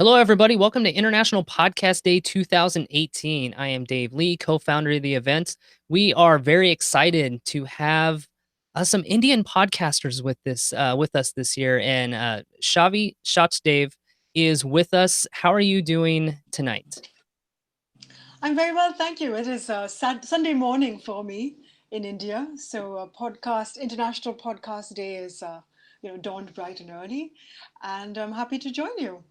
Hello, everybody. Welcome to International Podcast Day 2018. I am Dave Lee, co founder of the event. We are very excited to have some Indian podcasters with us this year. And Chhavi Sachdev is with us. How are you doing tonight? I'm very well, thank you. It is Sunday morning for me in India, so International Podcast Day is dawned bright and early, and I'm happy to join you.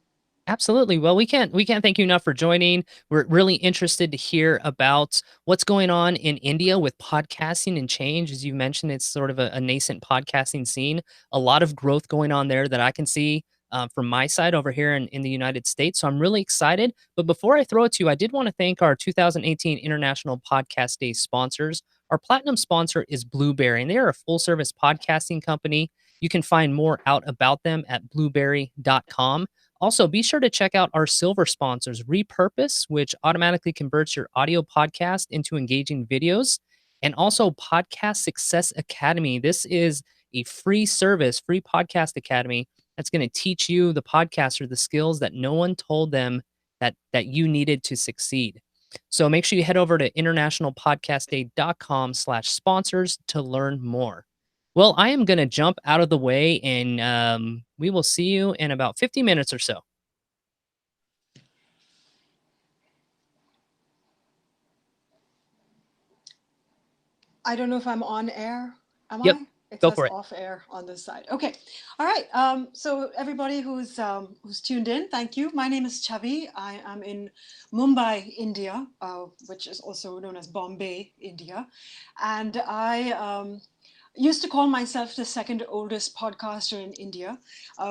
Absolutely. Well, we can't thank you enough for joining. We're really interested to hear about what's going on in India with podcasting and change. As you mentioned, it's sort of a nascent podcasting scene. A lot of growth going on there that I can see from my side over here in the United States. So I'm really excited. But before I throw it to you, I did want to thank our 2018 International Podcast Day sponsors. Our platinum sponsor is Blueberry, and they are a full service podcasting company. You can find more out about them at blueberry.com. Also, be sure to check out our silver sponsors, Repurpose, which automatically converts your audio podcast into engaging videos, and also Podcast Success Academy. This is a free service, free podcast academy that's going to teach you, the podcaster, the skills that no one told them that you needed to succeed. So make sure you head over to internationalpodcastday.com/sponsors to learn more. Well, I am going to jump out of the way and we will see you in about 50 minutes or so. I don't know if I'm on air. Am Yep, I? It go says for it. off air on this side. Okay. All right. So everybody who's tuned in, thank you. My name is Chhavi. I am in Mumbai, India, which is also known as Bombay, India, and I used to call myself the second oldest podcaster in India,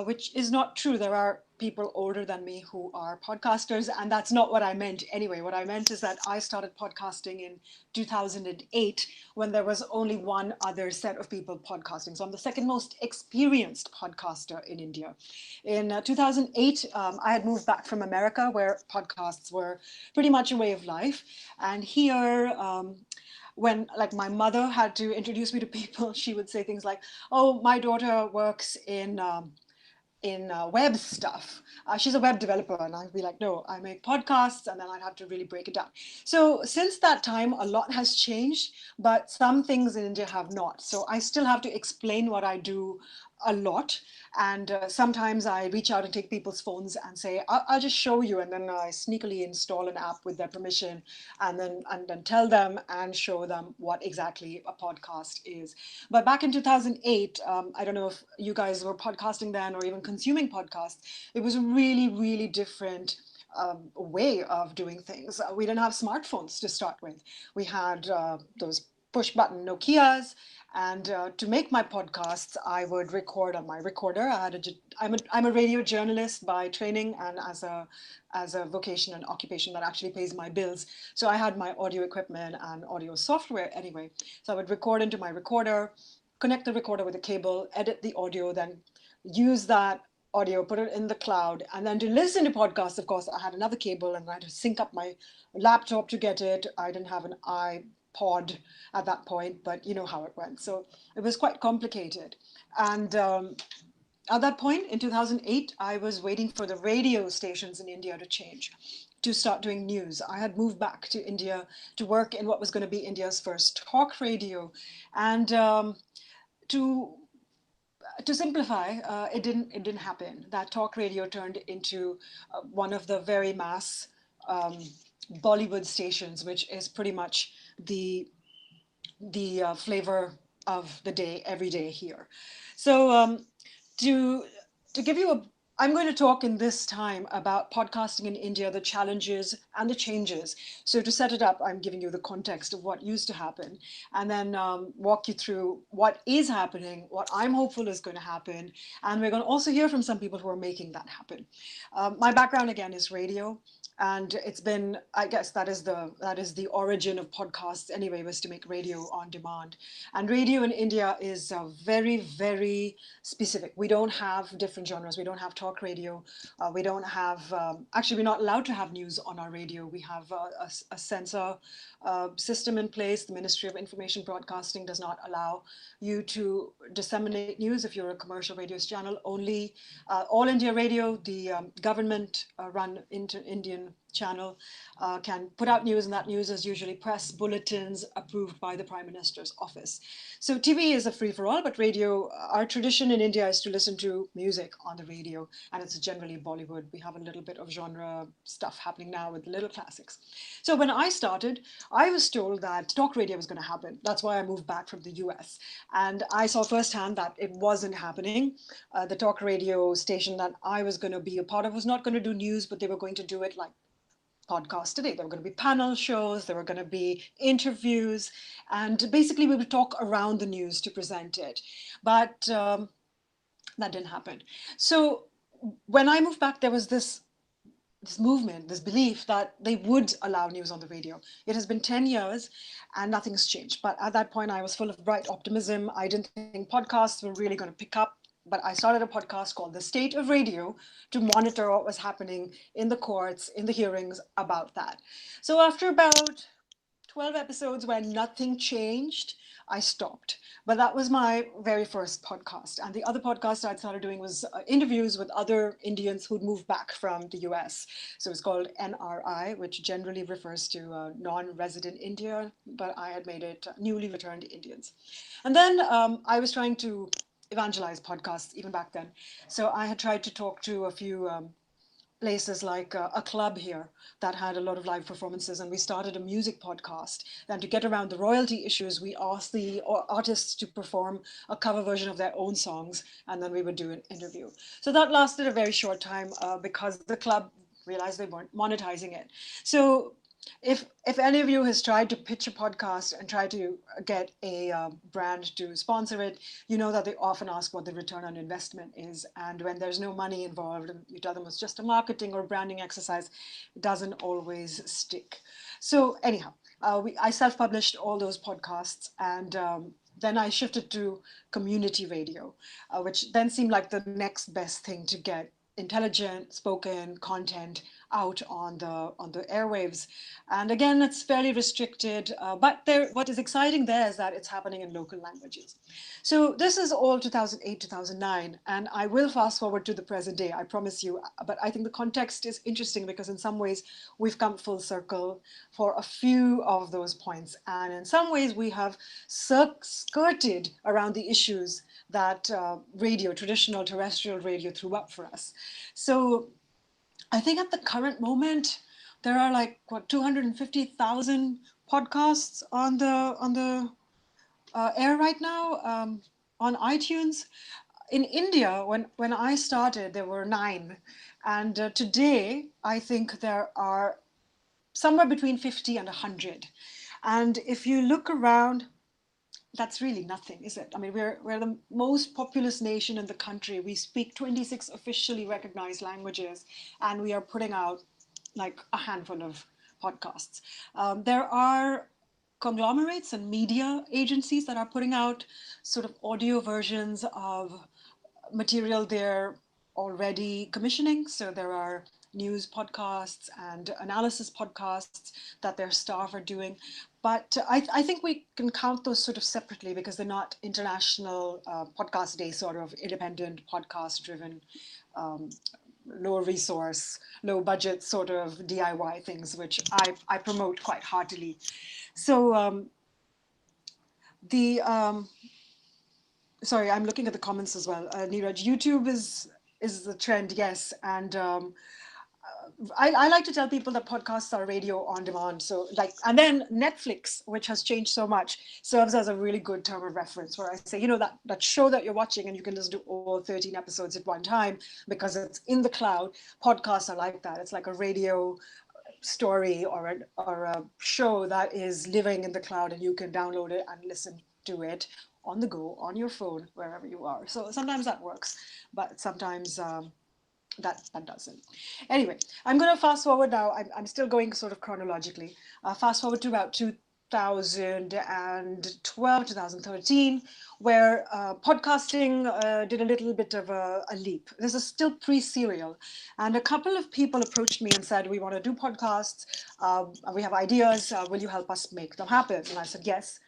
which is not true. There are people older than me who are podcasters, and that's not what I meant anyway. What I meant is that I started podcasting in 2008 when there was only one other set of people podcasting. So I'm the second most experienced podcaster in India. In 2008, I had moved back from America where podcasts were pretty much a way of life. And here, when like my mother had to introduce me to people, she would say things like, "Oh, my daughter works in web stuff. She's a web developer," and I'd be like, "No, I make podcasts," and then I'd have to really break it down. So since that time, a lot has changed, but some things in India have not. So I still have to explain what I do a lot, and sometimes I reach out and take people's phones and say, I'll just show you," and then I sneakily install an app with their permission, and then tell them and show them what exactly a podcast is. But back in 2008, I don't know if you guys were podcasting then or even consuming podcasts. It was a really, really different way of doing things. We didn't have smartphones to start with. We had those push button Nokias. And to make my podcasts, I would record on my recorder. I'm a radio journalist by training and as a vocation and occupation that actually pays my bills. So I had my audio equipment and audio software anyway. So I would record into my recorder, connect the recorder with a cable, edit the audio, then use that audio, put it in the cloud. And then to listen to podcasts, of course, I had another cable and I had to sync up my laptop to get it. I didn't have an iPod at that point, but you know how it went. So it was quite complicated. And at that point in 2008, I was waiting for the radio stations in India to change, to start doing news. I had moved back to India to work in what was going to be India's first talk radio. And to to simplify, it didn't happen. That talk radio turned into one of the very mass um, Bollywood stations, which is pretty much the flavor of the day every day here. So to to give you a I'm going to talk in this time about podcasting in India, the challenges and the changes. So to set it up, I'm giving you the context of what used to happen, and then walk you through what is happening, what I'm hopeful is going to happen, and we're going to also hear from some people who are making that happen. My background again is radio. And it's been, I guess that is the origin of podcasts anyway, was to make radio on demand. And radio in India is very, very specific. We don't have different genres. We don't have talk radio. We don't have, actually, we're not allowed to have news on our radio. We have a censor system in place. The Ministry of Information Broadcasting does not allow you to disseminate news if you're a commercial radio channel. Only All India Radio, the government run Indian channel, can put out news, and that news is usually press bulletins approved by the Prime Minister's office. So TV is a free for all, but radio, our tradition in India is to listen to music on the radio, and it's generally Bollywood. We have a little bit of genre stuff happening now with little classics. So when I started, I was told that talk radio was going to happen. That's why I moved back from the US. And I saw firsthand that it wasn't happening. The talk radio station that I was going to be a part of was not going to do news, but they were going to do it like podcast today. There were going to be panel shows, there were going to be interviews, and basically we would talk around the news to present it. But that didn't happen. So when I moved back, there was this movement, this belief that they would allow news on the radio. It has been 10 years and nothing's changed. But at that point, I was full of bright optimism. I didn't think podcasts were really going to pick up. But I started a podcast called The State of Radio to monitor what was happening in the courts, in the hearings about that. So after about 12 episodes where nothing changed, I stopped. But that was my very first podcast. And the other podcast I'd started doing was interviews with other Indians who'd moved back from the US. So it's called NRI, which generally refers to non-resident India, but I had made it newly returned Indians. And then I was trying to evangelize podcasts even back then. So I had tried to talk to a few places like a club here that had a lot of live performances, and we started a music podcast. And to get around the royalty issues, we asked the artists to perform a cover version of their own songs, and then we would do an interview. So that lasted a very short time because the club realized they weren't monetizing it. So if any of you has tried to pitch a podcast and try to get a brand to sponsor it, you know that they often ask what the return on investment is. And when there's no money involved, and you tell them it's just a marketing or branding exercise, it doesn't always stick. So anyhow, I self-published all those podcasts, and then I shifted to community radio, which then seemed like the next best thing to get intelligent spoken content out on the airwaves. And again, it's fairly restricted, but what is exciting there is that it's happening in local languages. So this is all 2008, 2009, and I will fast forward to the present day, I promise you. But I think the context is interesting because in some ways we've come full circle for a few of those points, and in some ways we have skirted around the issues that radio, traditional terrestrial radio, threw up for us. So I think at the current moment, there are like what 250,000 podcasts on the air right now, on iTunes. In India, when I started, there were 9, and today I think there are somewhere between 50 and 100. And if you look around, that's really nothing, is it? I mean, we're the most populous nation in the country. We speak 26 officially recognized languages, and we are putting out like a handful of podcasts. There are conglomerates and media agencies that are putting out sort of audio versions of material they're already commissioning. So there are news podcasts and analysis podcasts that their staff are doing. But I think we can count those sort of separately because they're not international podcast day sort of independent podcast driven, low resource, low budget sort of DIY things, which I promote quite heartily. So the sorry, I'm looking at the comments as well. Neeraj, YouTube is the trend, yes, and I like to tell people that podcasts are radio on demand. So like, and then Netflix, which has changed so much, serves as a really good term of reference where I say, you know, that show that you're watching and you can just do all 13 episodes at one time because it's in the cloud. Podcasts are like that. It's like a radio story or a show that is living in the cloud, and you can download it and listen to it on the go, on your phone, wherever you are. So sometimes that works, but sometimes that doesn't. Anyway, I'm going to fast forward now. I'm still going sort of chronologically. Fast forward to about 2012, 2013, where podcasting did a little bit of a leap. This is still pre-serial. And a couple of people approached me and said, we want to do podcasts. We have ideas. Will you help us make them happen? And I said, yes.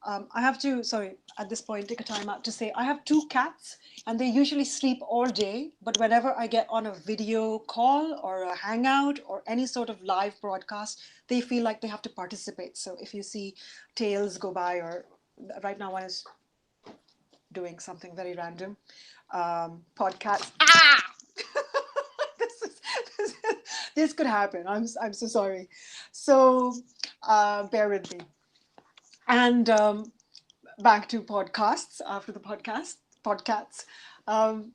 I have to, sorry, at this point, take a time out to say I have two cats and they usually sleep all day. But whenever I get on a video call or a hangout or any sort of live broadcast, they feel like they have to participate. So if you see tails go by, or right now one is doing something very random, podcast. Ah! this, is, this, this could happen. I'm so sorry. So bear with me. And back to podcasts after the podcasts. Um,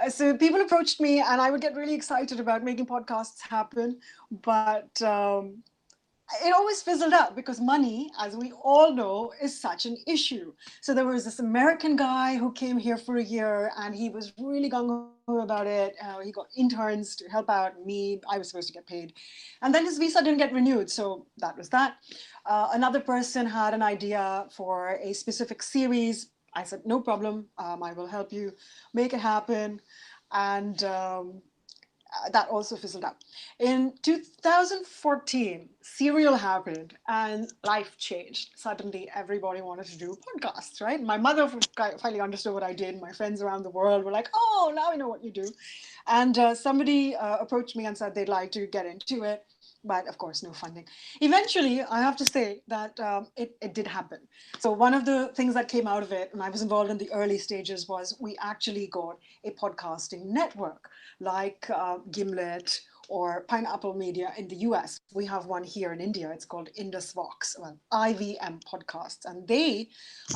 so people approached me, and I would get really excited about making podcasts happen, but it always fizzled out because money, as we all know, is such an issue. So there was this American guy who came here for a year, and he was really gung-ho about it. He got interns to help out me. I was supposed to get paid. And then his visa didn't get renewed, so that was that. Another person had an idea for a specific series. I said, no problem, I will help you make it happen. And that also fizzled out. In 2014, Serial happened and life changed. Suddenly, everybody wanted to do podcasts, right? My mother finally understood what I did. My friends around the world were like, oh, now we know what you do. And somebody approached me and said they'd like to get into it. But of course, no funding. Eventually, I have to say that it did happen. So one of the things that came out of it, and I was involved in the early stages, was we actually got a podcasting network like Gimlet or Pineapple Media in the US. We have one here in India. It's called Indus Vox, well, IVM Podcasts. And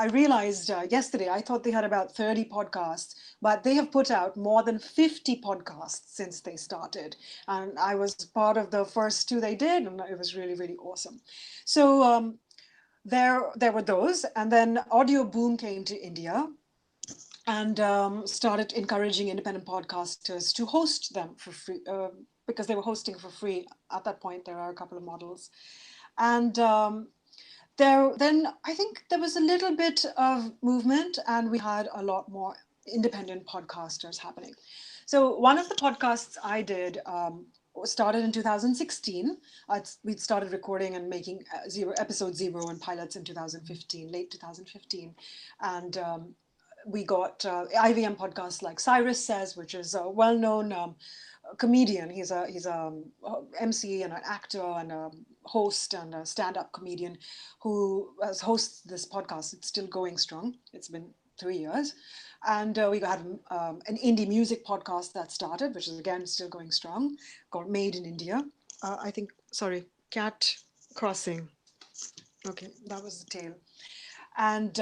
I realized yesterday, I thought they had about 30 podcasts, but they have put out more than 50 podcasts since they started. And I was part of the first two they did, and it was really, really awesome. So there were those. And then Audio Boom came to India and started encouraging independent podcasters to host them for free, because they were hosting for free. At that point, there are a couple of models. And then I think there was a little bit of movement, and we had a lot more independent podcasters happening. So one of the podcasts I did started in 2016. We'd started recording and making episode 0 and pilots in 2015, late 2015. And we got IVM podcasts like Cyrus Says, which is a well-known comedian. He's a MC and an actor and a host and a stand-up comedian who has hosts this podcast. It's still going strong. It's been 3 years. And we had an indie music podcast that started, which is again still going strong, called Made in India. I think, sorry, cat crossing. Okay, that was the tail. And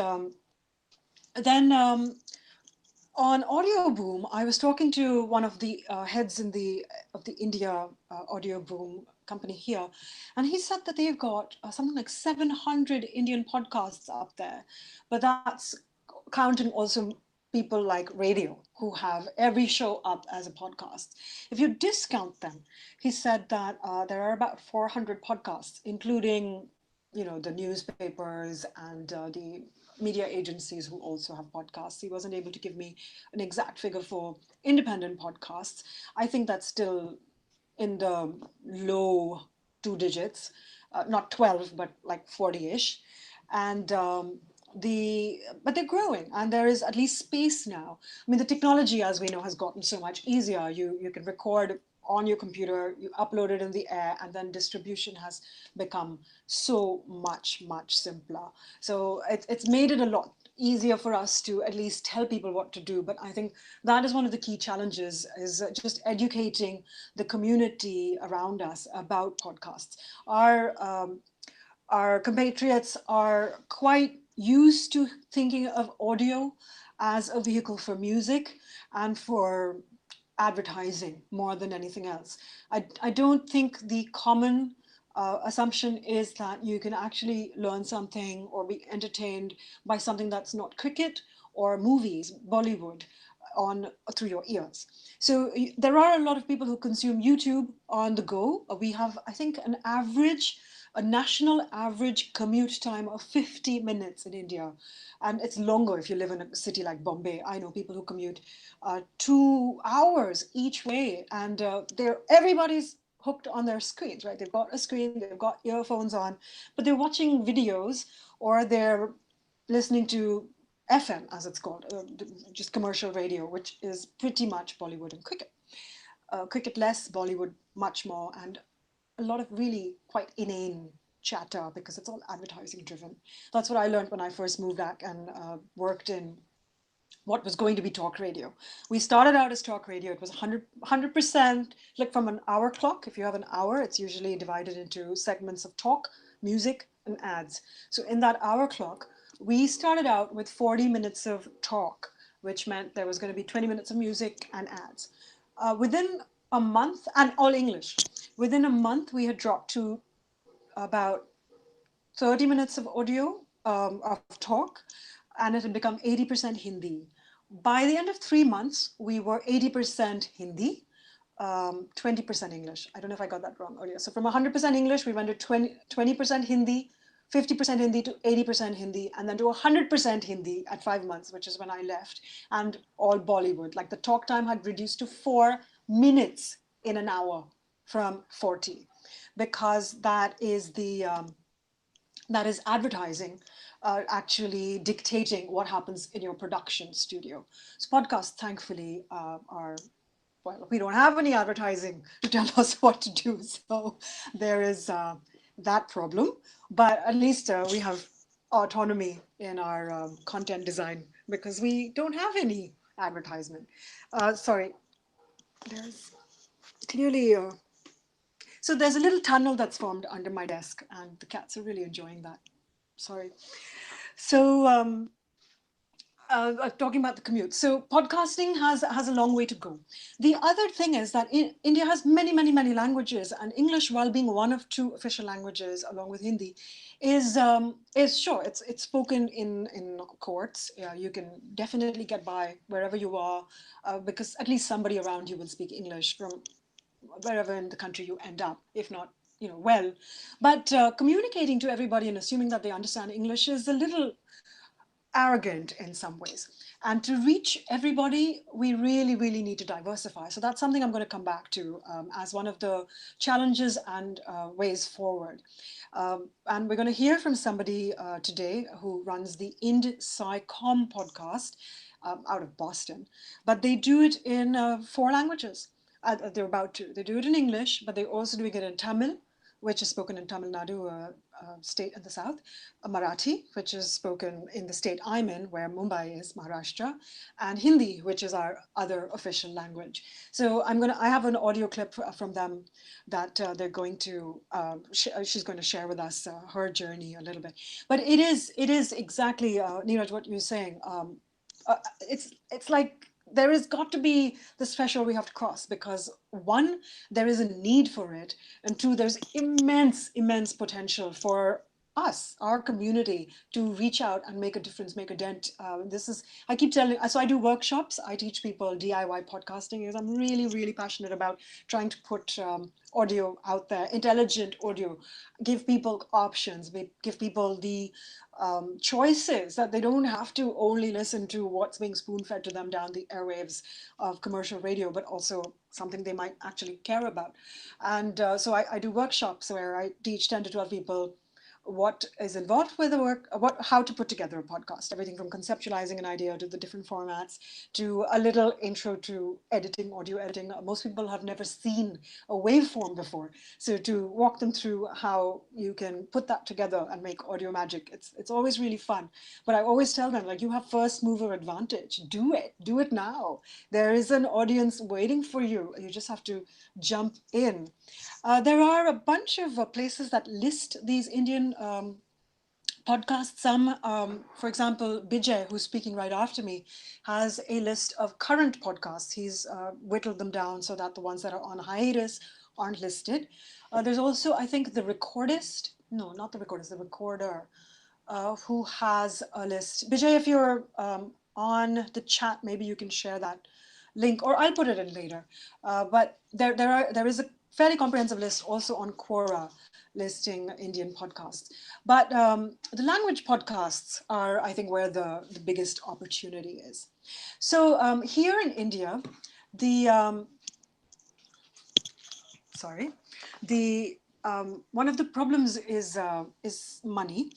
then on Audio Boom, I was talking to one of the heads of the India Audio Boom company here, and he said that they've got something like 700 Indian podcasts up there, but that's counting also people like radio who have every show up as a podcast. If you discount them, he said that there are about 400 podcasts, including the newspapers and the media agencies who also have podcasts. He wasn't able to give me an exact figure for independent podcasts. I think that's still in the low 2 digits, not 12, but like 40-ish. And but they're growing, and there is at least space now. I mean, the technology, as we know, has gotten so much easier. You can record on your computer, you upload it in the air, and then distribution has become so much simpler. So it's made it a lot easier for us to at least tell people what to do. But I think that is one of the key challenges, is just educating the community around us about podcasts. Our compatriots are quite used to thinking of audio as a vehicle for music and for advertising more than anything else. I don't think the common assumption is that you can actually learn something or be entertained by something that's not cricket or movies, Bollywood. on through your ears. So there are a lot of people who consume YouTube on the go. We have, I think, a national average commute time of 50 minutes in India. And it's longer if you live in a city like Bombay. I know people who commute 2 hours each way, and everybody's hooked on their screens, right? They've got a screen, they've got earphones on, but they're watching videos, or they're listening to FM, as it's called, just commercial radio, which is pretty much Bollywood and cricket. Cricket less, Bollywood much more, and a lot of really quite inane chatter because it's all advertising driven. That's what I learned when I first moved back and worked in what was going to be talk radio. We started out as talk radio. It was 100%, like from an hour clock. If you have an hour, it's usually divided into segments of talk, music, and ads. So in that hour clock, we started out with 40 minutes of talk, which meant there was going to be 20 minutes of music and ads. Within a month, and all English, within a month, we had dropped to about 30 minutes of audio, of talk, and it had become 80% Hindi. By the end of 3 months, we were 80% Hindi, 20% English. I don't know if I got that wrong earlier. So from 100% English, we went to 20% Hindi, 50% Hindi to 80% Hindi, and then to 100% Hindi at 5 months, which is when I left, and all Bollywood. Like the talk time had reduced to 4 minutes in an hour from 40, because that is advertising actually dictating what happens in your production studio. So podcasts, thankfully, are, well, we don't have any advertising to tell us what to do. So there is that problem. But at least we have autonomy in our content design because we don't have any advertisement. Sorry, there's clearly so there's a little tunnel that's formed under my desk, and the cats are really enjoying that. Sorry. So, talking about the commute. So, podcasting has a long way to go. The other thing is that India has many, many, many languages, and English, while being one of two official languages, along with Hindi, is sure it's spoken in courts. Yeah, you can definitely get by wherever you are, because at least somebody around you will speak English from wherever in the country you end up, if not, well. But communicating to everybody and assuming that they understand English is a little arrogant in some ways. And to reach everybody, we really, really need to diversify. So that's something I'm going to come back to as one of the challenges and ways forward. And we're going to hear from somebody today who runs the IndSciCom podcast out of Boston. But they do it in 4 languages. They're about to. They do it in English, but they're also doing it in Tamil, which is spoken in Tamil Nadu, state in the south, Marathi, which is spoken in the state I'm in, where Mumbai is, Maharashtra, and Hindi, which is our other official language. So I have an audio clip from them that they're going to, she's going to share with us her journey a little bit. But it is exactly, Neeraj, what you're saying. It's like there has got to be this threshold we have to cross because one, there is a need for it, and two, there's immense potential for us, our community, to reach out and make a difference, make a dent. I keep telling, so I do workshops, I teach people DIY podcasting because I'm really passionate about trying to put audio out there, intelligent audio, give people options, give people the choices, that they don't have to only listen to what's being spoon fed to them down the airwaves of commercial radio, but also something they might actually care about. And so I do workshops where I teach 10 to 12 people what is involved with the work, how to put together a podcast, everything from conceptualizing an idea to the different formats to a little intro to editing, audio editing. Most people have never seen a waveform before. So to walk them through how you can put that together and make audio magic, it's always really fun. But I always tell them, like, you have first mover advantage. Do it now. There is an audience waiting for you. You just have to jump in. There are a bunch of places that list these Indian podcasts. Some, for example, Bijay, who's speaking right after me, has a list of current podcasts. He's whittled them down so that the ones that are on hiatus aren't listed. There's also, I think, the Recordist. No, not the Recordist, the Recorder, who has a list. Bijay, if you're on the chat. Maybe you can share that link, or I'll put it in later. But there is a fairly comprehensive list also on Quora listing Indian podcasts. But the language podcasts are, I think, where the biggest opportunity is. So here in India, the sorry, the one of the problems is money,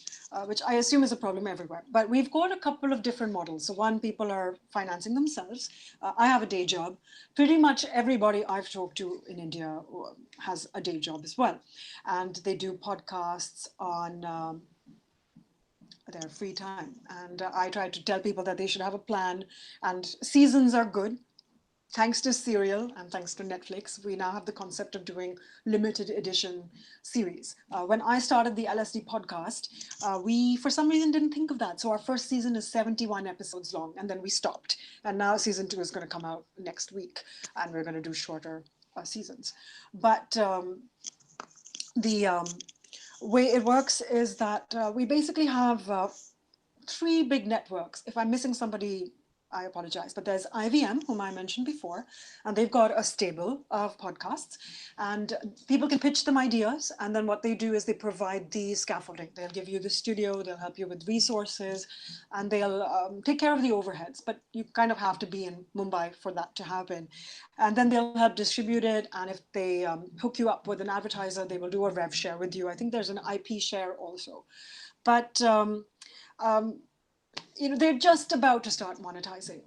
which I assume is a problem everywhere. But we've got a couple of different models. So one, people are financing themselves. I have a day job. Pretty much everybody I've talked to in India has a day job as well, and they do podcasts on their free time. And I try to tell people that they should have a plan, and seasons are good. Thanks to Serial and thanks to Netflix, we now have the concept of doing limited edition series. When I started the LSD podcast, we, for some reason, didn't think of that. So our first season is 71 episodes long, and then we stopped. And now season 2 is going to come out next week, and we're going to do shorter seasons. But the way it works is that we basically have 3 big networks. If I'm missing somebody, I apologize, but there's IVM, whom I mentioned before, and they've got a stable of podcasts, and people can pitch them ideas, and then what they do is they provide the scaffolding. They'll give you the studio, they'll help you with resources, and they'll take care of the overheads, but you kind of have to be in Mumbai for that to happen. And then they'll help distribute it, and if they hook you up with an advertiser, they will do a rev share with you. I think there's an IP share also. But they're just about to start monetizing.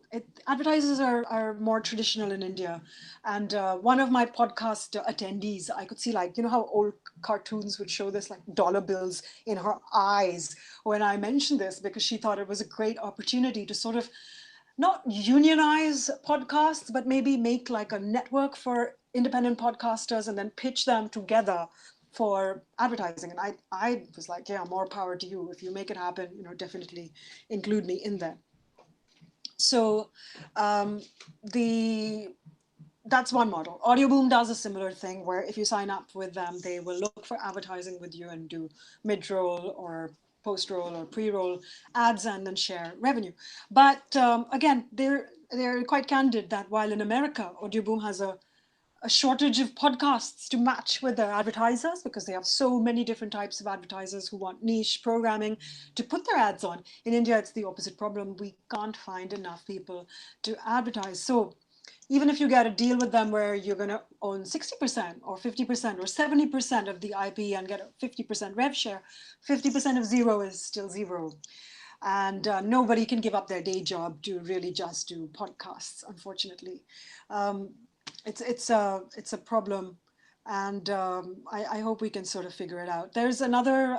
Advertisers are more traditional in India. And one of my podcast attendees, I could see, like, how old cartoons would show this, like, dollar bills in her eyes when I mentioned this, because she thought it was a great opportunity to sort of not unionize podcasts, but maybe make like a network for independent podcasters and then pitch them together for advertising. And I was like, yeah, more power to you. If you make it happen, definitely include me in there. So the that's one model. Audioboom does a similar thing where if you sign up with them, they will look for advertising with you and do mid-roll or post-roll or pre-roll ads and then share revenue. But again, they're quite candid that while in America, Audioboom has a shortage of podcasts to match with their advertisers, because they have so many different types of advertisers who want niche programming to put their ads on. In India, it's the opposite problem. We can't find enough people to advertise. So even if you get a deal with them where you're going to own 60% or 50% or 70% of the IP and get a 50% rev share, 50% of zero is still zero. And nobody can give up their day job to really just do podcasts, unfortunately. It's a problem, and I hope we can sort of figure it out. There's another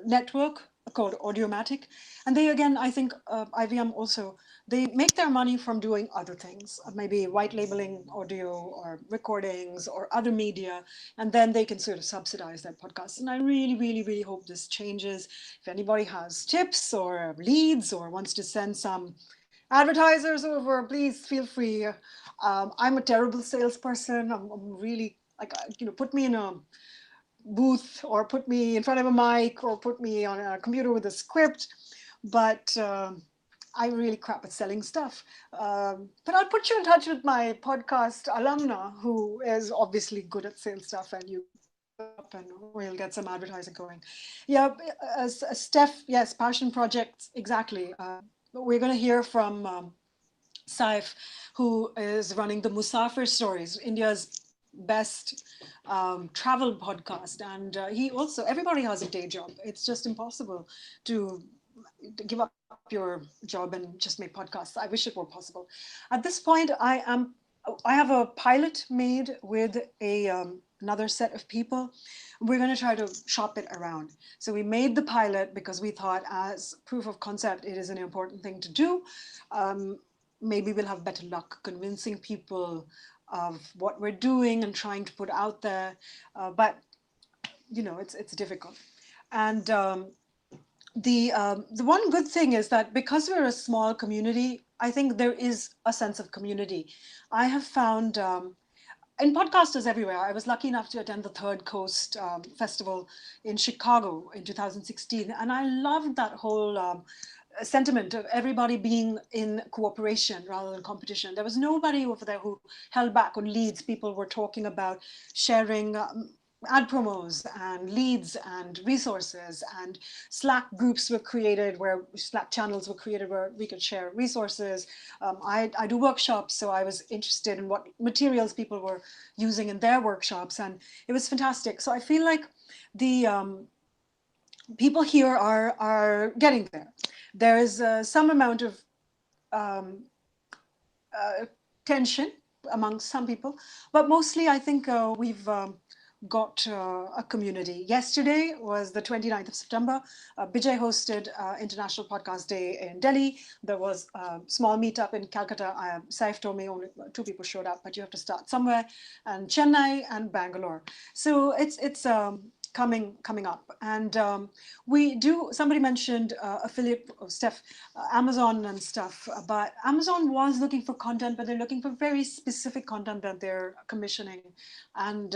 network called Audiomatic, and they, again, I think IVM also, they make their money from doing other things, maybe white labeling audio or recordings or other media, and then they can sort of subsidize their podcasts. And I really, really, really hope this changes. If anybody has tips or leads or wants to send some advertisers over, please feel free. I'm a terrible salesperson. I'm really, like, put me in a booth or put me in front of a mic or put me on a computer with a script, but I'm really crap at selling stuff. But I'll put you in touch with my podcast alumna, who is obviously good at sales stuff, and you can hook her up and we'll get some advertising going. Yeah, Steph, yes, passion projects, exactly. We're going to hear from Saif, who is running the Musafir Stories, India's best travel podcast. And he also, everybody has a day job. It's just impossible to give up your job and just make podcasts. I wish it were possible. At this point, I have a pilot made with another set of people. We're going to try to shop it around. So we made the pilot because we thought, as proof of concept, it is an important thing to do. Maybe we'll have better luck convincing people of what we're doing and trying to put out there. But it's difficult. And the one good thing is that because we're a small community, I think there is a sense of community. I have found in podcasters everywhere. I was lucky enough to attend the Third Coast Festival in Chicago in 2016, and I loved that whole sentiment of everybody being in cooperation rather than competition. There was nobody over there who held back on leads. People were talking about sharing ad promos and leads and resources, and Slack groups were created, where Slack channels were created where we could share resources. I do workshops, so I was interested in what materials people were using in their workshops, and it was fantastic. So I feel like the people here are getting there. There is some amount of um, tension among some people, but mostly I think we've got a community. Yesterday was the 29th of September. Bijay hosted International Podcast Day in Delhi. There was a small meetup in Calcutta. Saif told me only two people showed up, but you have to start somewhere. And Chennai and Bangalore. So it's coming up. And we do, somebody mentioned affiliate stuff, Amazon and stuff, but Amazon was looking for content, but they're looking for very specific content that they're commissioning. And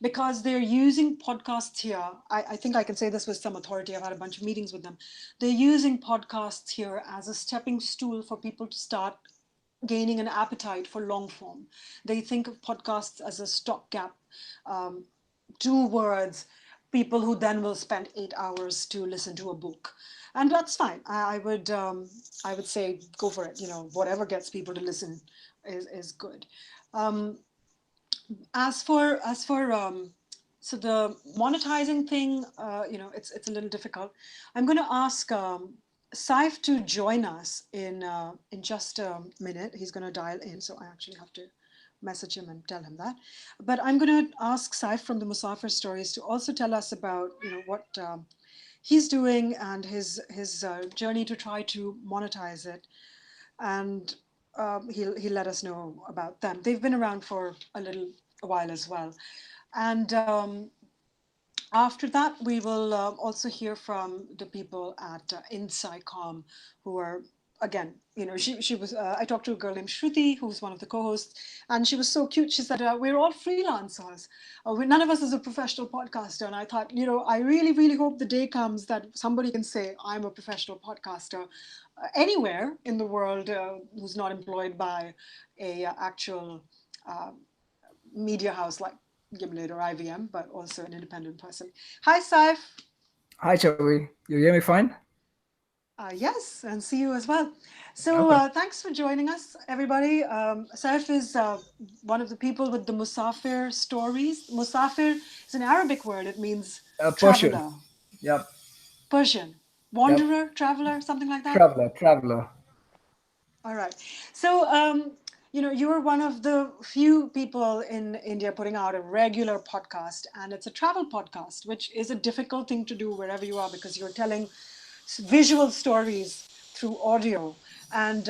because they're using podcasts here, I think I can say this with some authority. I've had a bunch of meetings with them. They're using podcasts here as a stepping stool for people to start gaining an appetite for long form. They think of podcasts as a stopgap, 2 words, people who then will spend 8 hours to listen to a book, and that's fine. I would say go for it. Whatever gets people to listen is good. Um, as for so the monetizing thing, it's a little difficult. I'm going to ask Saif to join us in just a minute. He's going to dial in, so I actually have to message him and tell him that. But I'm going to ask Saif from the Musafir Stories to also tell us about what he's doing and his journey to try to monetize it, and he'll let us know about them. They've been around for a while as well. And after that, we will also hear from the people at Insightcom, who are, again, she was, I talked to a girl named Shruti, who was one of the co-hosts, and she was so cute. She said, we're all freelancers. None of us is a professional podcaster. And I thought, I really, really hope the day comes that somebody can say, I'm a professional podcaster anywhere in the world, who's not employed by a actual uh, media house like Gimlet or IVM, but also an independent person. Hi, Saif. Hi, Chhavi. You hear me fine? Yes, and see you as well. So Okay. thanks for joining us, everybody. Saif is one of the people with the Musafir stories. Musafir is an Arabic word. It means Persian. traveler, Yep. Persian, Yep. wanderer, traveler, something like that. Traveler. All right. So, you're one of the few people in India putting out a regular podcast, and it's a travel podcast, which is a difficult thing to do wherever you are because you're telling visual stories through audio. And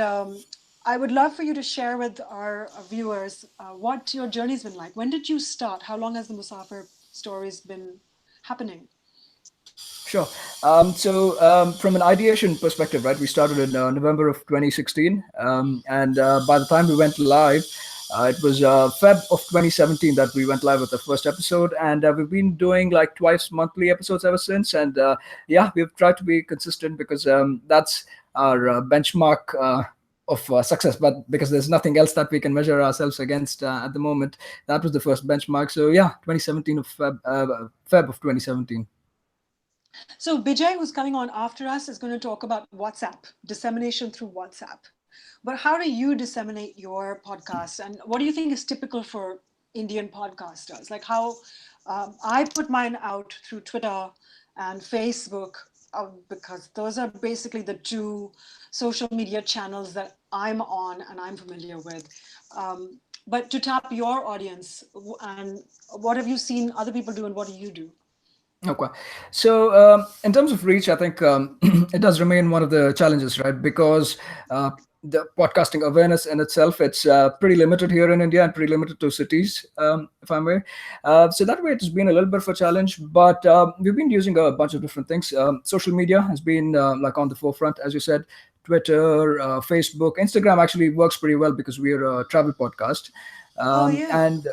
I would love for you to share with our viewers what your journey's been like. When did you start? How long has the Musafir stories been happening? Sure. From an ideation perspective, right, we started in November of 2016. And by the time we went live, it was Feb of 2017 that we went live with the first episode. And we've been doing like twice monthly episodes ever since. And yeah, we've tried to be consistent because that's our benchmark. Of success, but because there's nothing else that we can measure ourselves against at the moment, that was the first benchmark. So yeah, 2017 of Feb of 2017. So Bijay, who's coming on after us, is going to talk about WhatsApp, dissemination through WhatsApp. But how do you disseminate your podcast? And what do you think is typical for Indian podcasters? Like how I put mine out through Twitter and Facebook, because those are basically the two social media channels that I'm on and I'm familiar with. But to tap your audience, and what have you seen other people do and what do you do? Okay. So, in terms of reach, I think it does remain one of the challenges, right? Because the podcasting awareness in itself, it's pretty limited here in India and pretty limited to cities, if I may. So that way, it has been a little bit of a challenge, but we've been using a bunch of different things. Social media has been like on the forefront, as you said. Twitter, Facebook, Instagram actually works pretty well because we're a travel podcast. Oh yeah. And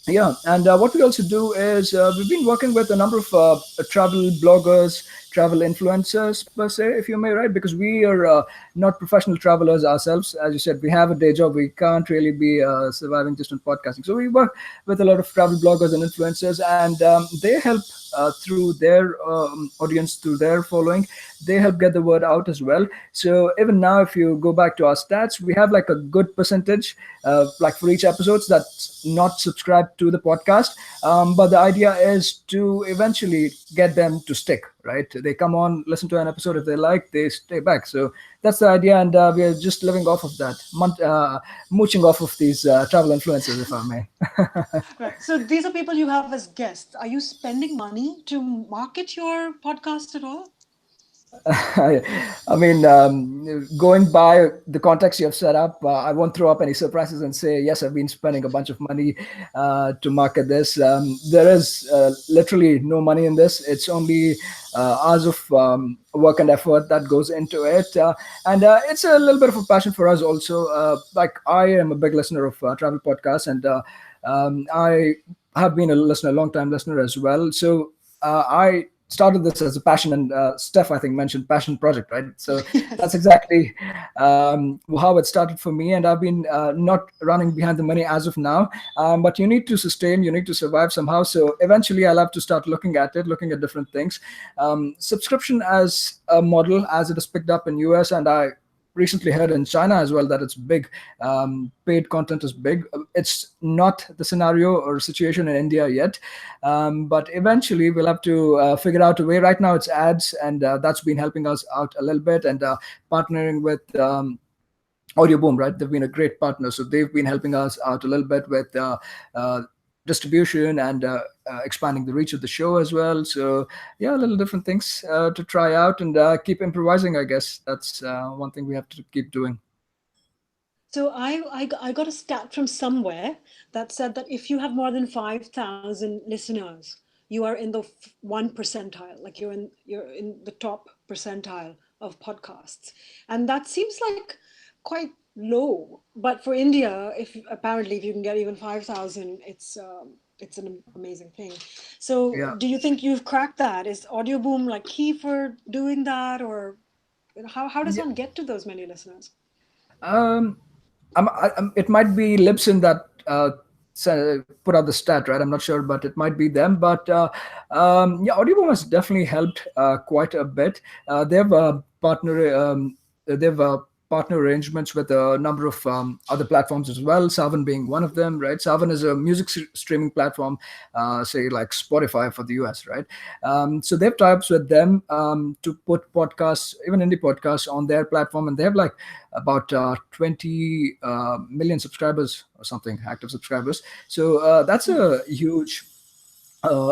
yeah, and what we also do is we've been working with a number of travel bloggers, travel influencers per se, if you may, right? Because we are not professional travelers ourselves. As you said, we have a day job. We can't really be surviving just on podcasting. So we work with a lot of travel bloggers and influencers, and they help through their audience, through their following. They help get the word out as well. So even now, if you go back to our stats, we have like a good percentage, like for each episodes that's not subscribed to the podcast. But the idea is to eventually get them to stick, right? They come on, listen to an episode. If they like, they stay back. So that's the idea. And we are just living off of that, mooching off of these travel influencers, if I may. Right. So these are people you have as guests. Are you spending money to market your podcast at all? I mean, going by the context you have set up, I won't throw up any surprises and say, yes, I've been spending a bunch of money to market this. There is literally no money in this. It's only hours of work and effort that goes into it. And it's a little bit of a passion for us also. Like, I am a big listener of travel podcasts, and I have been a listener, a long time listener as well. So I started this as a passion, and Steph, I think, mentioned passion project, right? So that's Yes. exactly how it started for me. And I've been not running behind the money as of now, but you need to sustain, you need to survive somehow. So eventually I'll have to start looking at it, looking at different things. Subscription as a model, as it is picked up in US, and I recently heard in China as well that it's big. Paid content is big. It's not the scenario or situation in India yet, but eventually we'll have to figure out a way. Right now it's ads, and that's been helping us out a little bit, and partnering with Audio Boom, right? They've been a great partner, so they've been helping us out a little bit with distribution and expanding the reach of the show as well. So yeah, little different things to try out, and keep improvising. I guess that's one thing we have to keep doing. So I got a stat from somewhere that said that if you have more than 5,000 listeners, you are in the 1 percentile, like you're in the top percentile of podcasts. And that seems like quite low. But for India, if apparently if you can get even 5,000, it's an amazing thing. So Yeah. do you think you've cracked that? Is Audio Boom like key for doing that, or how does Yeah. one get to those many listeners? Um, it might be Libsyn that put out the stat, right? I'm not sure, but it might be them. But yeah, Audioboom has definitely helped quite a bit. They've they've partner arrangements with a number of other platforms as well. Savan being one of them, right? Savan is a music streaming platform, say like Spotify for the US, right? So they have tie-ups with them to put podcasts, even indie podcasts, on their platform, and they have like about 20 million subscribers or something, active subscribers. So that's a huge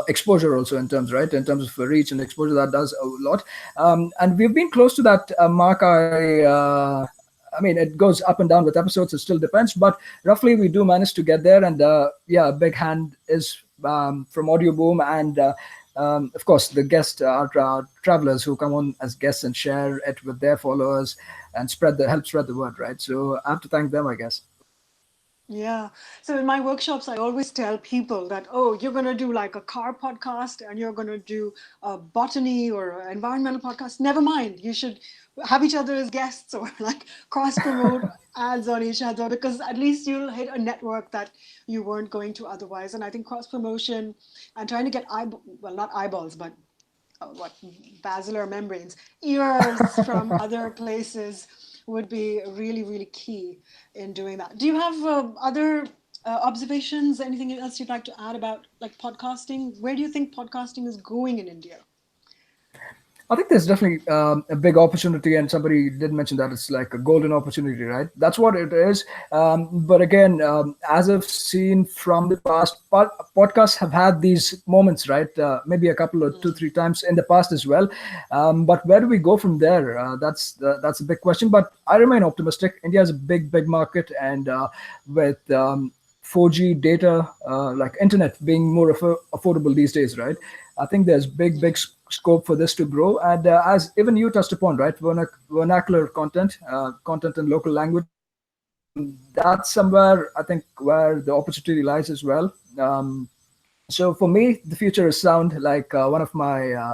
exposure also, in terms, right, in terms of reach and exposure. That does a lot. And we've been close to that mark. I mean, it goes up and down with episodes. It still depends, but roughly we do manage to get there. And yeah, a big hand is from Audio Boom, and of course the guest travelers who come on as guests and share it with their followers and help spread the word, right? So I have to thank them, I guess. Yeah. So in my workshops, I always tell people that, oh, you're going to do like a car podcast and you're going to do a botany or an environmental podcast. Never mind. You should have each other as guests or like cross promote ads on each other, because at least you'll hit a network that you weren't going to otherwise. And I think cross promotion and trying to get well, not eyeballs, but what, basilar membranes, ears from other places would be really, really key in doing that. Do you have other observations, anything else you'd like to add about like podcasting? Where do you think podcasting is going in India? I think there's definitely a big opportunity, and somebody did mention that it's like a golden opportunity, right? That's what it is. But again, as I've seen from the past, podcasts have had these moments, right? Maybe a couple or two, three times in the past as well. But where do we go from there? That's a big question. But I remain optimistic. India is a big, big market, and with 4G data, like internet being more affordable these days, right? I think there's big, big scope for this to grow. And as even you touched upon, right, vernacular content, content in local language, that's somewhere I think where the opportunity lies as well. So for me, the future is sound. Like one of my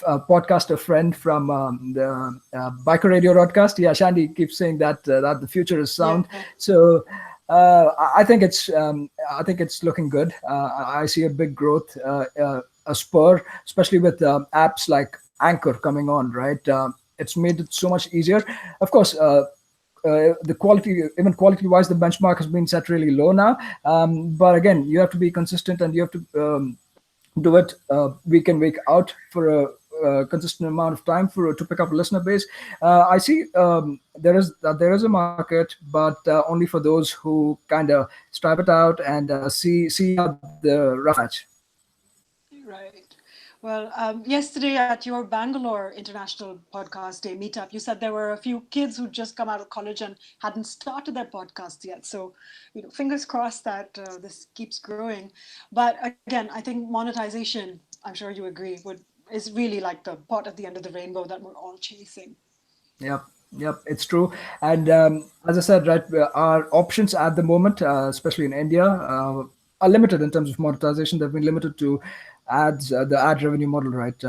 podcaster friend from the Biker Radio broadcast. Yeah, Shandy keeps saying that the future is sound. Yeah. So I think it's looking good. I see a big growth, a spur, especially with apps like Anchor coming on. Right, it's made it so much easier. Of course. The quality, even quality wise, the benchmark has been set really low now. But again, you have to be consistent and you have to do it week in week out for a consistent amount of time for to pick up a listener base. I see there is a market, but only for those who kind of strive it out and see out the rough patch. Right. Well, yesterday at your Bangalore International Podcast Day meetup, you said there were a few kids who'd just come out of college and hadn't started their podcasts yet. So, fingers crossed that this keeps growing. But again, I think monetization, I'm sure you agree, would is really like the pot at the end of the rainbow that we're all chasing. Yep, yep, it's true. And as I said, right, our options at the moment, especially in India, are limited in terms of monetization. They've been limited to ads, the ad revenue model, right?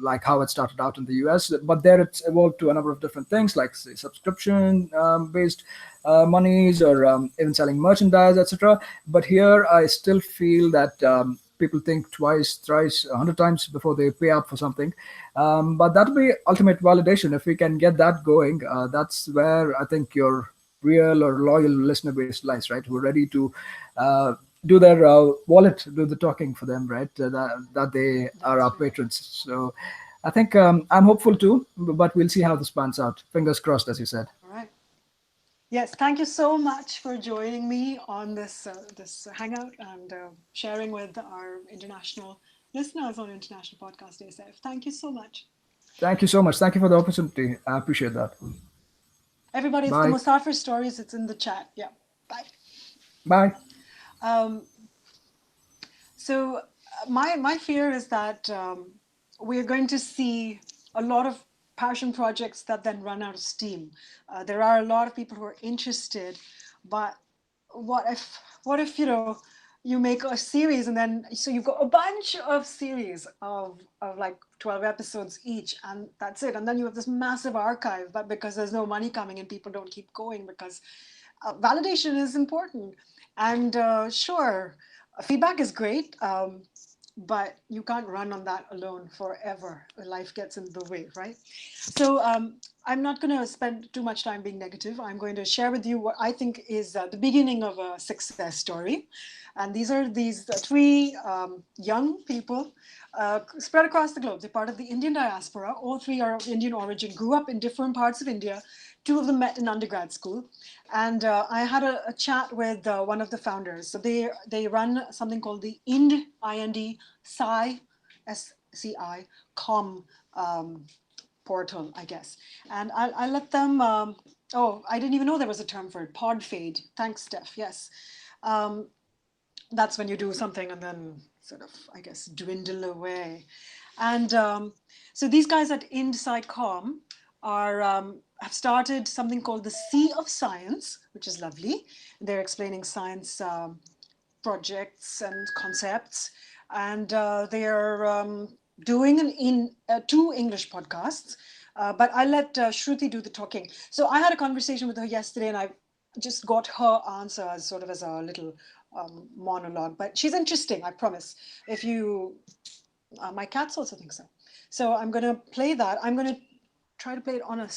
Like how it started out in the US, but there it's evolved to a number of different things, like say subscription based monies or even selling merchandise, etc. But here, I still feel that. People think twice, thrice, 100 times before they pay up for something. But that'll be ultimate validation. If we can get that going, that's where I think your real or loyal listener base lies, right? Who are ready to do their wallet, do the talking for them, right? That they are That's our right. patrons. So I think I'm hopeful too, but we'll see how this pans out. Fingers crossed, as you said. All right. Yes, thank you so much for joining me on this hangout and sharing with our international listeners on International Podcast Day. Saif. Thank you so much. Thank you so much. Thank you for the opportunity. I appreciate that. Everybody, it's the Bye. Musafir stories. It's in the chat. Yeah. Bye. Bye. Um, so my fear is that we're going to see a lot of passion projects that then run out of steam. There are a lot of people who are interested, but what if you make a series and then so you've got a bunch of series of like 12 episodes each and that's it, and then you have this massive archive, but because there's no money coming in, people don't keep going because validation is important. And sure, feedback is great, but you can't run on that alone forever. Life gets in the way, right? So I'm not going to spend too much time being negative. I'm going to share with you what I think is the beginning of a success story. And these are these three young people spread across the globe. They're part of the Indian diaspora. All three are of Indian origin, grew up in different parts of India. Two of them met in undergrad school. And I had a chat with one of the founders. So they run something called the Sci, SCI, com portal, I guess. And I let them, oh, I didn't even know there was a term for it, pod fade. Thanks, Steph. Yes. Um, that's when you do something and then sort of, I guess, dwindle away. And so these guys at IndSciCom are have started something called the Sea of Science, which is lovely. They're explaining science projects and concepts, and they are doing two English podcasts. But I let Shruti do the talking. So I had a conversation with her yesterday, and I just got her answer as sort of as a little monologue. But she's interesting, I promise. If you, my cats also think so. So I'm going to play that. I'm going to try to play it on a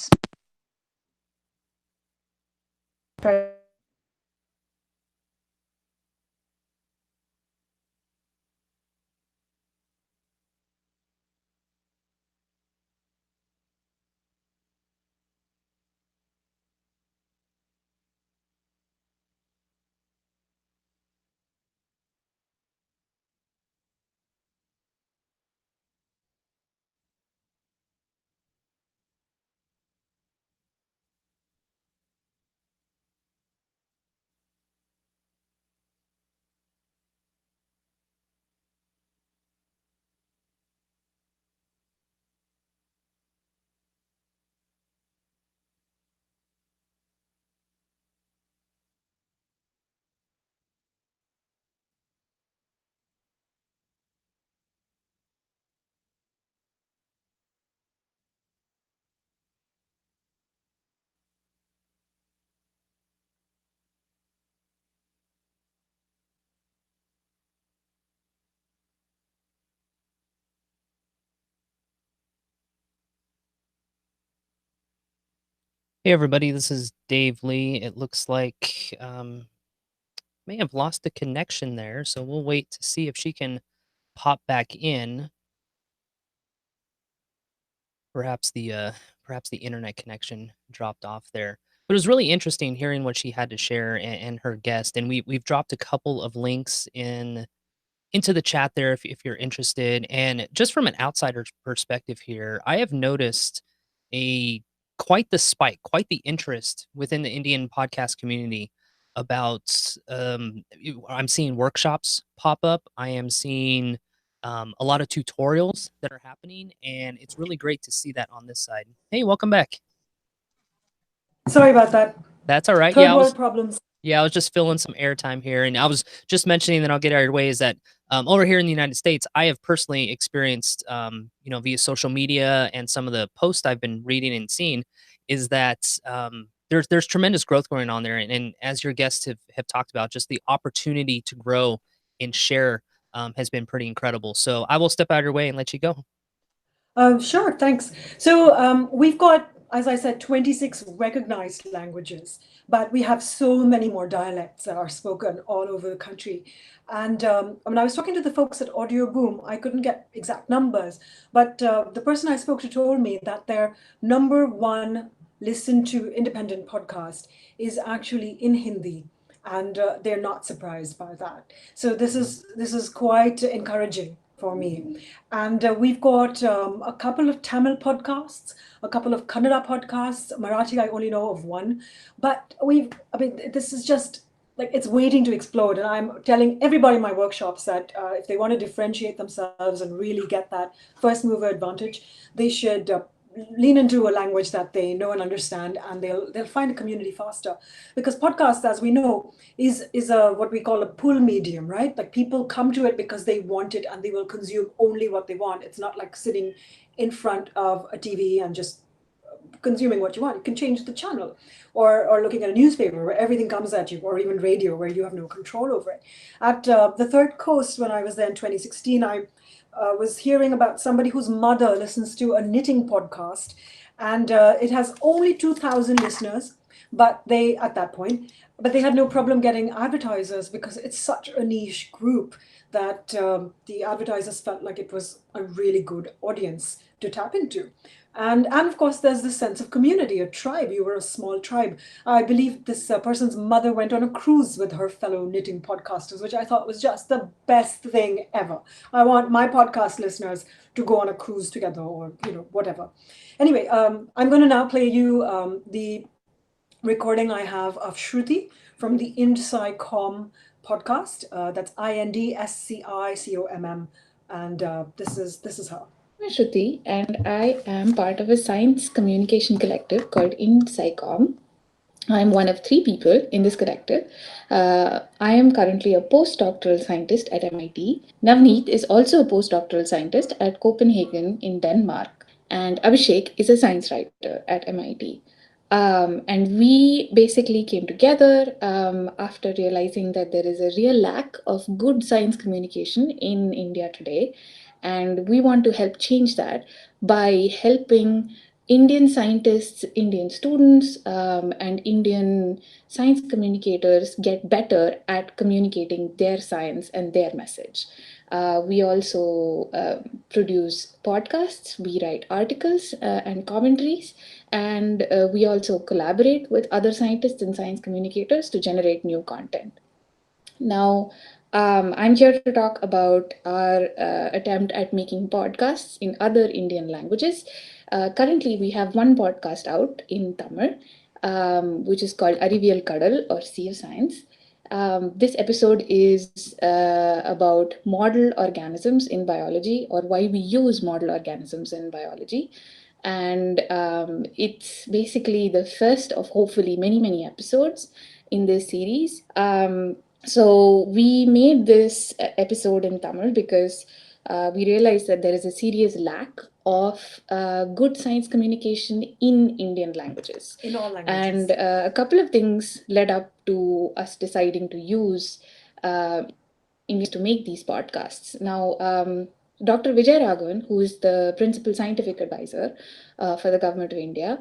Hey everybody, this is Dave Lee. It looks like may have lost the connection there, so we'll wait to see if she can pop back in. Perhaps the internet connection dropped off there. But it was really interesting hearing what she had to share and her guest. And we've dropped a couple of links into the chat there if you're interested. And just from an outsider's perspective here, I have noticed a quite the spike, quite the interest within the Indian podcast community about I'm seeing workshops pop up. I am seeing a lot of tutorials that are happening, and it's really great to see that on this side. Hey, welcome back. Sorry about that. That's all right. Third world problems. Yeah, I was just filling some airtime here, and I was just mentioning that I'll get out of your way is that over here in the United States, I have personally experienced, via social media and some of the posts I've been reading and seeing, is that there's tremendous growth going on there, and as your guests have talked about, just the opportunity to grow and share has been pretty incredible. So I will step out of your way and let you go. Sure, thanks. So we've got, as I said, 26 recognized languages, but we have so many more dialects that are spoken all over the country. And when I was talking to the folks at Audio Boom, I couldn't get exact numbers, but the person I spoke to told me that their number one listen to independent podcast is actually in Hindi, and they're not surprised by that. So this is quite encouraging for me. And we've got a couple of Tamil podcasts, a couple of Kannada podcasts. Marathi, I only know of one. But this is just like it's waiting to explode. And I'm telling everybody in my workshops that if they want to differentiate themselves and really get that first mover advantage, they should lean into a language that they know and understand, and they'll find a community faster. Because podcasts, as we know, is a what we call a pull medium, right? Like people come to it because they want it and they will consume only what they want. It's not like sitting in front of a TV and just consuming what you want. You can change the channel, or looking at a newspaper where everything comes at you, or even radio where you have no control over it. At the Third Coast, when I was there in 2016, I was hearing about somebody whose mother listens to a knitting podcast, and it has only 2,000 listeners, but they at that point, but they had no problem getting advertisers because it's such a niche group that the advertisers felt like it was a really good audience to tap into. And of course, there's this sense of community, a tribe. You were a small tribe. I believe this person's mother went on a cruise with her fellow knitting podcasters, which I thought was just the best thing ever. I want my podcast listeners to go on a cruise together, or whatever. Anyway, I'm going to now play you the recording I have of Shruti from the IndSciComm podcast. That's IndSciComm, and this is her. I'm Shruti, and I am part of a science communication collective called IndSciComm. I'm one of three people in this collective. I am currently a postdoctoral scientist at MIT. Navneet is also a postdoctoral scientist at Copenhagen in Denmark. And Abhishek is a science writer at MIT. And we basically came together after realizing that there is a real lack of good science communication in India today. And we want to help change that by helping Indian scientists, Indian students, and Indian science communicators get better at communicating their science and their message. We also produce podcasts, we write articles and commentaries, and we also collaborate with other scientists and science communicators to generate new content. Now, I'm here to talk about our attempt at making podcasts in other Indian languages. Currently, we have one podcast out in Tamil, which is called Arivial Kadal or Sea of Science. This episode is about model organisms in biology, or why we use model organisms in biology. And it's basically the first of hopefully many, many episodes in this series. So we made this episode in Tamil because we realized that there is a serious lack of good science communication in Indian languages. In all languages. And a couple of things led up to us deciding to use English to make these podcasts. Now, Dr. Vijay Raghavan, who is the principal scientific advisor for the government of India,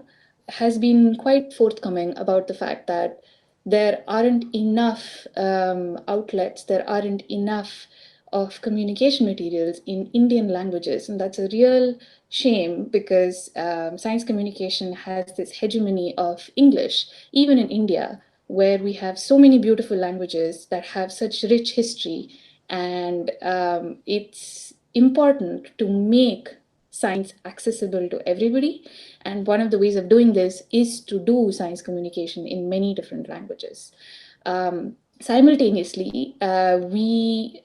has been quite forthcoming about the fact that there aren't enough outlets, there aren't enough of communication materials in Indian languages. And that's a real shame because science communication has this hegemony of English, even in India, where we have so many beautiful languages that have such rich history. And it's important to make science accessible to everybody. And one of the ways of doing this is to do science communication in many different languages. Simultaneously, we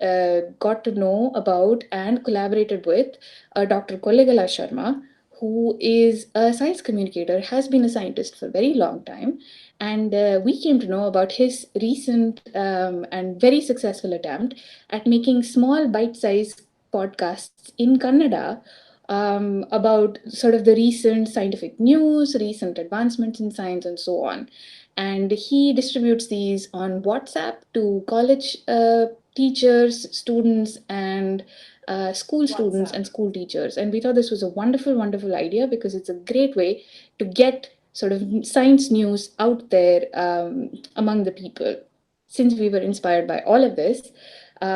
got to know about and collaborated with Dr. Kollegala Sharma, who is a science communicator, has been a scientist for a very long time. And we came to know about his recent and very successful attempt at making small bite-sized podcasts in Kannada about sort of the recent scientific news, recent advancements in science, and so on. And he distributes these on WhatsApp to college teachers, students, and school students and school teachers. And we thought this was a wonderful, wonderful idea because it's a great way to get sort of science news out there among the people. Since we were inspired by all of this,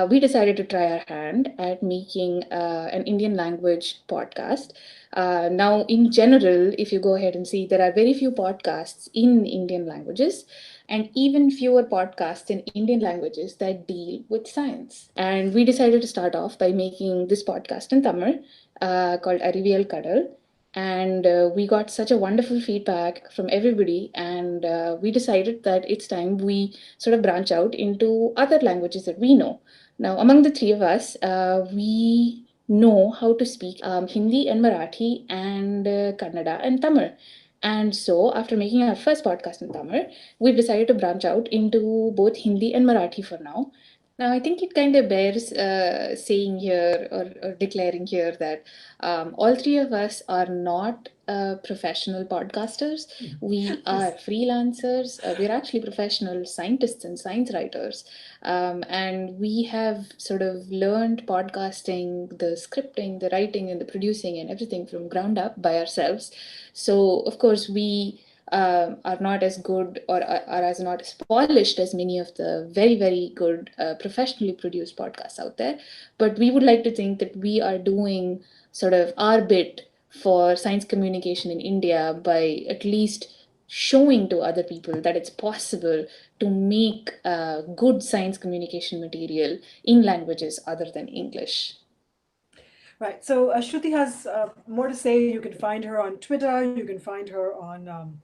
we decided to try our hand at making an Indian language podcast. Now, in general, if you go ahead and see, there are very few podcasts in Indian languages and even fewer podcasts in Indian languages that deal with science. And we decided to start off by making this podcast in Tamil called Arivial Kadal. And we got such a wonderful feedback from everybody. And we decided that it's time we sort of branch out into other languages that we know. Now, among the three of us, we know how to speak Hindi and Marathi and Kannada and Tamil. And so, after making our first podcast in Tamil, we've decided to branch out into both Hindi and Marathi for now. Now, I think it kind of bears saying here or declaring here that all three of us are not professional podcasters. We are freelancers. We're actually professional scientists and science writers. And we have sort of learned podcasting, the scripting, the writing, and the producing, and everything from ground up by ourselves. So, of course, we are not as good or are as not as polished as many of the very, very good professionally produced podcasts out there. But we would like to think that we are doing sort of our bit for science communication in India by at least showing to other people that it's possible to make good science communication material in languages other than English. Right. So Shruti has more to say. You can find her on Twitter. You can find her on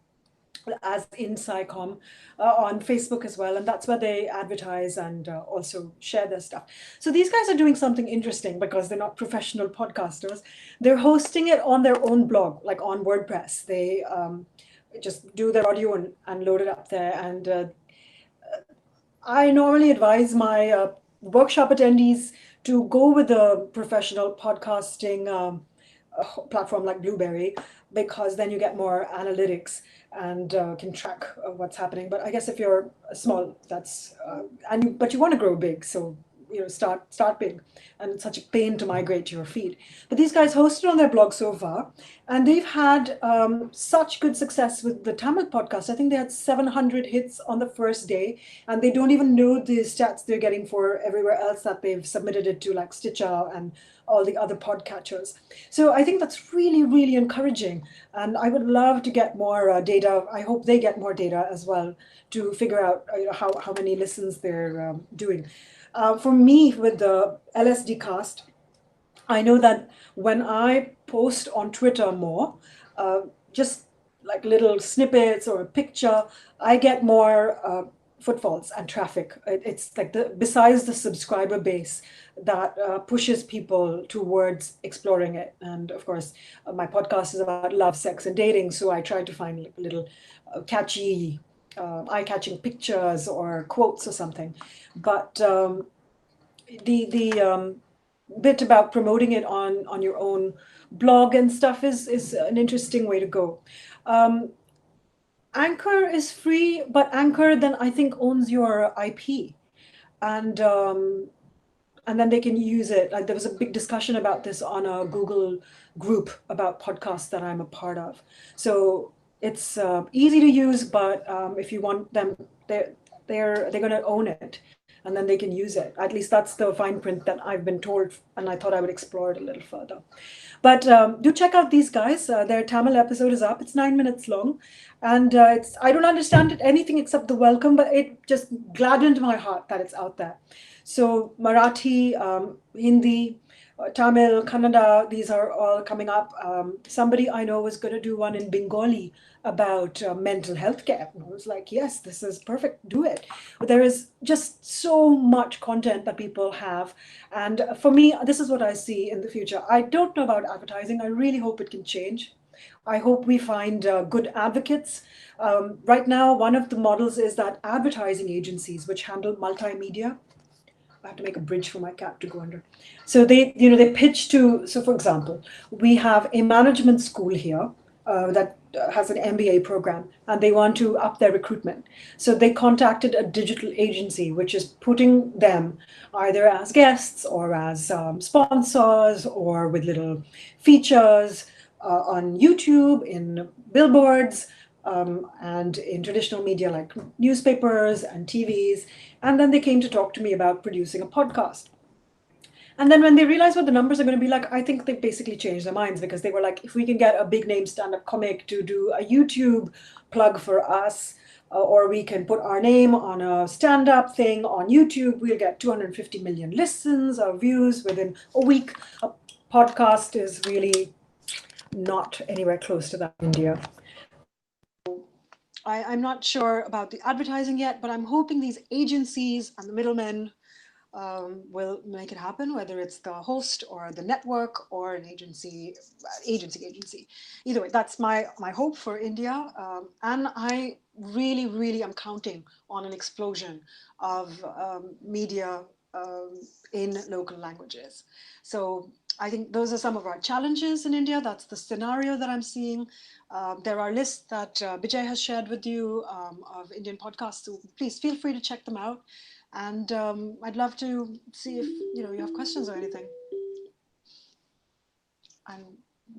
as in SciComm on Facebook as well, and that's where they advertise and also share their stuff. So these guys are doing something interesting because they're not professional podcasters. They're hosting it on their own blog, like on WordPress. They just do their audio and load it up there. And I normally advise my workshop attendees to go with a professional podcasting platform like Blueberry, because then you get more analytics and can track what's happening. But I guess if you're small, that's but you want to grow big, so start big. And it's such a pain to migrate to your feed. But these guys hosted on their blog so far, and they've had such good success with the Tamil podcast. I think they had 700 hits on the first day, and they don't even know the stats they're getting for everywhere else that they've submitted it to, like Stitcher and all the other podcatchers. So I think that's really, really encouraging. And I would love to get more data. I hope they get more data as well to figure out how many listens they're doing. For me, with the LSD cast, I know that when I post on Twitter more, just like little snippets or a picture, I get more footfalls and traffic. It's like besides the subscriber base that pushes people towards exploring it. And of course, my podcast is about love, sex, and dating, so I try to find like little catchy, eye-catching pictures or quotes or something. But the bit about promoting it on your own blog and stuff is an interesting way to go. Anchor is free, but Anchor then I think owns your IP, and then they can use it. Like there was a big discussion about this on a Google group about podcasts that I'm a part of. So It's easy to use, but if you want them, they're going to own it, and then they can use it. At least that's the fine print that I've been told, and I thought I would explore it a little further. But do check out these guys. Their Tamil episode is up. It's 9 minutes long, and I don't understand it anything except the welcome, but it just gladdened my heart that it's out there. So Marathi, Hindi, Tamil, Kannada, these are all coming up. Somebody I know was going to do one in Bengali about mental health care. And I was like, yes, this is perfect, do it. But there is just so much content that people have. And for me, this is what I see in the future. I don't know about advertising. I really hope it can change. I hope we find good advocates. Right now, one of the models is that advertising agencies, which handle multimedia, I have to make a bridge for my cat to go under. So they pitch to. So for example, we have a management school here that has an MBA program, and they want to up their recruitment. So they contacted a digital agency, which is putting them either as guests or as sponsors or with little features on YouTube, in billboards, and in traditional media like newspapers and TVs. And then they came to talk to me about producing a podcast. And then when they realized what the numbers are going to be like, I think they basically changed their minds, because they were like, if we can get a big name stand-up comic to do a YouTube plug for us, or we can put our name on a stand-up thing on YouTube, we'll get 250 million listens or views within a week. A podcast is really not anywhere close to that in India. I'm not sure about the advertising yet, but I'm hoping these agencies and the middlemen will make it happen, whether it's the host or the network or an agency. Either way, that's my hope for India. And I really am counting on an explosion of media in local languages. So I think those are some of our challenges in India. That's the scenario that I'm seeing. There are lists that Bijay has shared with you of Indian podcasts, so please feel free to check them out. And I'd love to see if you have questions or anything. And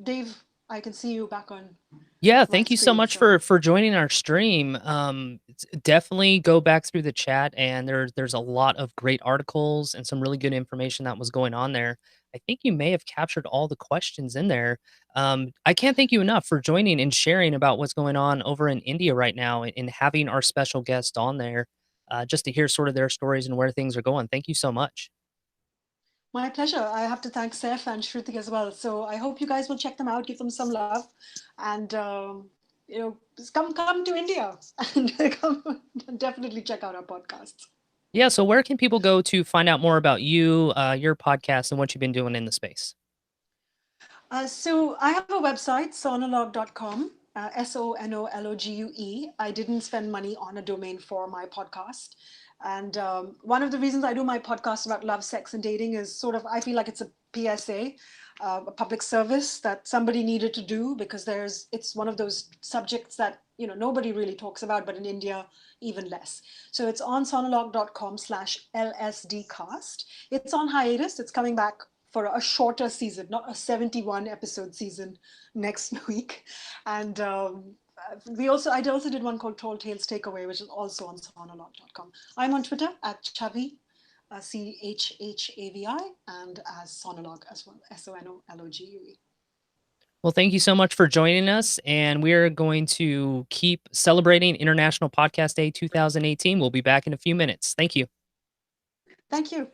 Dave, I can see you back on. Yeah, thank you so screen, much so- for joining our stream. Definitely go back through the chat, and there's a lot of great articles and some really good information that was going on there. I think you may have captured all the questions in there. I can't thank you enough for joining and sharing about what's going on over in India right now, and having our special guest on there just to hear sort of their stories and where things are going. Thank you so much. My pleasure. I have to thank Seth and Shruti as well. So I hope you guys will check them out, give them some love, and just come to India and come definitely check out our podcasts. Yeah, so where can people go to find out more about you, your podcast, and what you've been doing in the space? So I have a website, sonologue.com, Sonologue. I didn't spend money on a domain for my podcast. And one of the reasons I do my podcast about love, sex, and dating is sort of, I feel like it's a PSA, a public service that somebody needed to do, because it's one of those subjects that nobody really talks about, but in India, even less. So it's on sonologue.com/LSDcast. It's on hiatus. It's coming back for a shorter season, not a 71 episode season next week. And I also did one called Tall Tales Takeaway, which is also on sonologue.com. I'm on Twitter at Chhavi, Chhavi, and as Sonologue as well, Sonologue. Well, thank you so much for joining us, and we're going to keep celebrating International Podcast Day 2018. We'll be back in a few minutes. Thank you. Thank you.